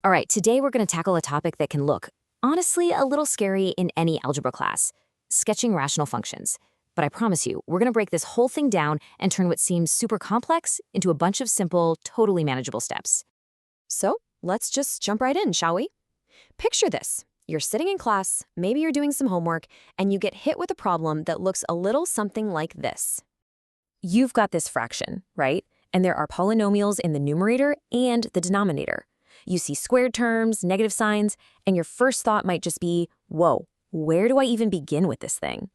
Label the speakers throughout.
Speaker 1: All right, today we're going to tackle a topic that can look, honestly, a little scary in any algebra class, sketching rational functions. But I promise you, we're going to break this whole thing down and turn what seems super complex into a bunch of simple, totally manageable steps.
Speaker 2: So let's just jump right in, shall we? Picture this. You're sitting in class, maybe you're doing some homework, and you get hit with a problem that looks a little something like this. You've got this fraction, right? And there are polynomials in the numerator and the denominator. You see squared terms, negative signs, and your first thought might just be, whoa, where do I even begin with this thing?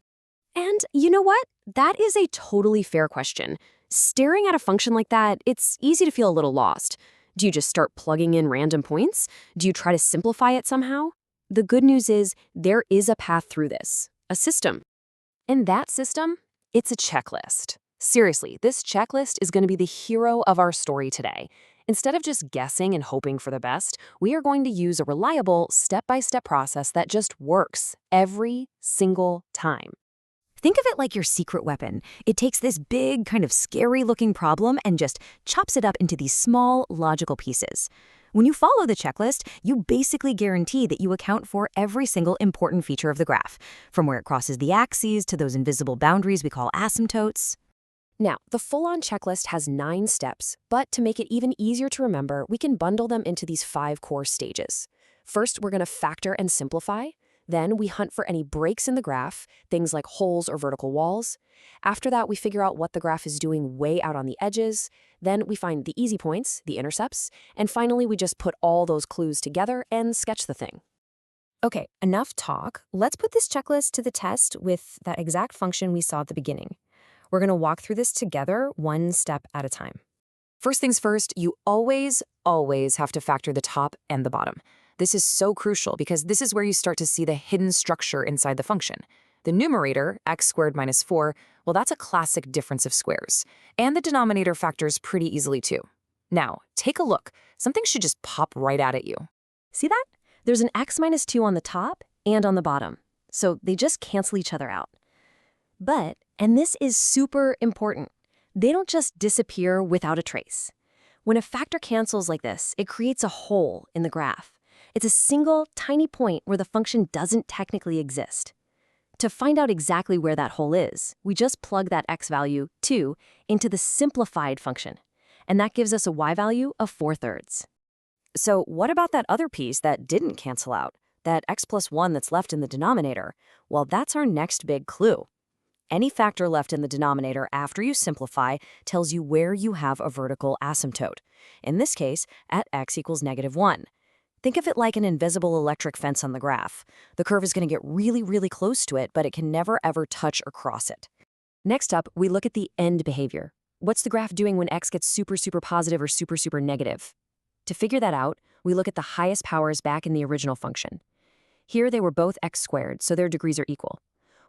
Speaker 2: And you know what? That is a totally fair question. Staring at a function like that, it's easy to feel a little lost. Do you just start plugging in random points? Do you try to simplify it somehow? The good news is there is a path through this, a system. And that system, it's a checklist. Seriously, this checklist is going to be the hero of our story today. Instead of just guessing and hoping for the best, we are going to use a reliable, step-by-step process that just works every single time. Think of it like your secret weapon. It takes this big, kind of scary-looking problem and just chops it up into these small, logical pieces. When you follow the checklist, you basically guarantee that you account for every single important feature of the graph, from where it crosses the axes to those invisible boundaries we call asymptotes. Now, the full-on checklist has 9 steps, but to make it even easier to remember, we can bundle them into these 5 core stages. First, we're going to factor and simplify. Then we hunt for any breaks in the graph, things like holes or vertical walls. After that, we figure out what the graph is doing way out on the edges. Then we find the easy points, the intercepts. And finally, we just put all those clues together and sketch the thing. Okay, enough talk. Let's put this checklist to the test with that exact function we saw at the beginning. We're going to walk through this together, one step at a time. First things first, you always have to factor the top and the bottom. This is so crucial because this is where you start to see the hidden structure inside the function. The numerator, x squared minus 4, well, that's a classic difference of squares. And the denominator factors pretty easily too. Now, take a look. Something should just pop right out at you. See that? There's an x minus 2 on the top and on the bottom. So they just cancel each other out. But, and this is super important, they don't just disappear without a trace. When a factor cancels like this, it creates a hole in the graph. It's a single, tiny point where the function doesn't technically exist. To find out exactly where that hole is, we just plug that x value, 2, into the simplified function. And that gives us a y value of 4/3. So what about that other piece that didn't cancel out? That x plus 1 that's left in the denominator? Well, that's our next big clue. Any factor left in the denominator after you simplify tells you where you have a vertical asymptote. In this case, at x equals -1. Think of it like an invisible electric fence on the graph. The curve is going to get really close to it, but it can never ever touch or cross it. Next up, we look at the end behavior. What's the graph doing when x gets super positive or super negative? To figure that out, we look at the highest powers back in the original function. Here they were both x squared, so their degrees are equal.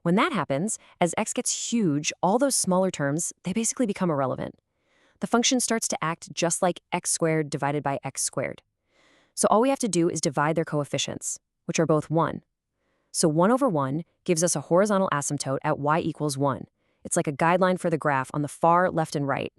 Speaker 2: When that happens, as x gets huge, all those smaller terms, they basically become irrelevant. The function starts to act just like x squared divided by x squared. So all we have to do is divide their coefficients, which are both 1. So 1/1 gives us a horizontal asymptote at y equals 1. It's like a guideline for the graph on the far left and right.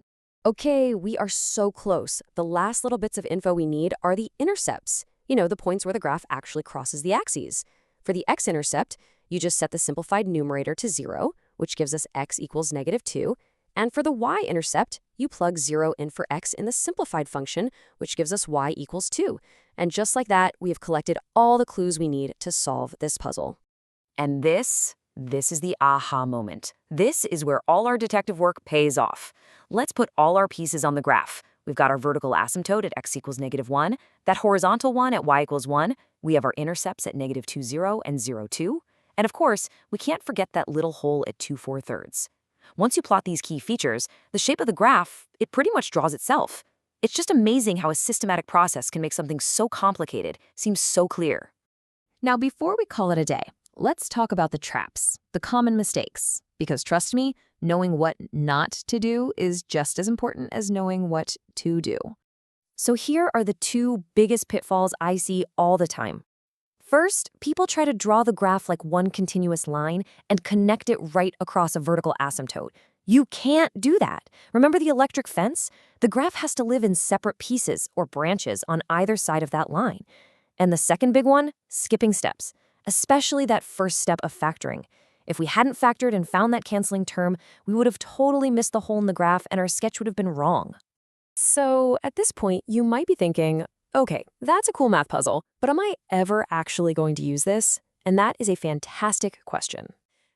Speaker 2: Okay, we are so close. The last little bits of info we need are the intercepts. You know, the points where the graph actually crosses the axes. For the x-intercept, you just set the simplified numerator to 0, which gives us x equals -2. And for the y-intercept, you plug 0 in for x in the simplified function, which gives us y equals 2. And just like that, we have collected all the clues we need to solve this puzzle. And this is the aha moment. This is where all our detective work pays off. Let's put all our pieces on the graph. We've got our vertical asymptote at x equals -1, that horizontal one at y equals 1. We have our intercepts at -2, 0, and 0, 2. And of course, we can't forget that little hole at 2 4/3. Once you plot these key features, the shape of the graph, it pretty much draws itself. It's just amazing how a systematic process can make something so complicated seem so clear. Now, before we call it a day, let's talk about the traps, the common mistakes. Because trust me, knowing what not to do is just as important as knowing what to do. So here are the 2 biggest pitfalls I see all the time. First, people try to draw the graph like one continuous line and connect it right across a vertical asymptote. You can't do that. Remember the electric fence? The graph has to live in separate pieces or branches on either side of that line. And the second big one, skipping steps, especially that first step of factoring. If we hadn't factored and found that canceling term, we would have totally missed the hole in the graph and our sketch would have been wrong. So at this point, you might be thinking, okay, that's a cool math puzzle, but am I ever actually going to use this? And that is a fantastic question.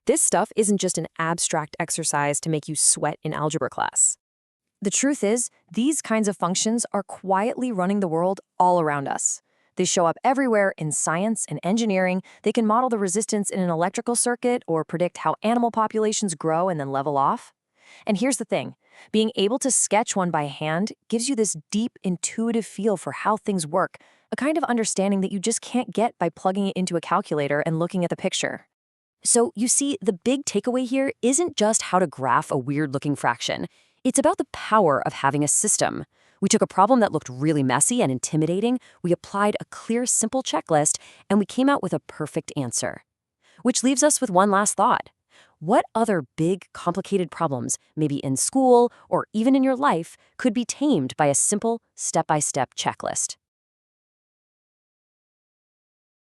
Speaker 2: This stuff isn't just an abstract exercise to make you sweat in algebra class. The truth is, these kinds of functions are quietly running the world all around us. They show up everywhere in science and engineering. They can model the resistance in an electrical circuit or predict how animal populations grow and then level off. And here's the thing, being able to sketch one by hand gives you this deep, intuitive feel for how things work, a kind of understanding that you just can't get by plugging it into a calculator and looking at the picture. So you see, the big takeaway here isn't just how to graph a weird-looking fraction. It's about the power of having a system. We took a problem that looked really messy and intimidating, we applied a clear, simple checklist, and we came out with a perfect answer. Which leaves us with one last thought. What other big, complicated problems, maybe in school or even in your life, could be tamed by a simple, step-by-step checklist?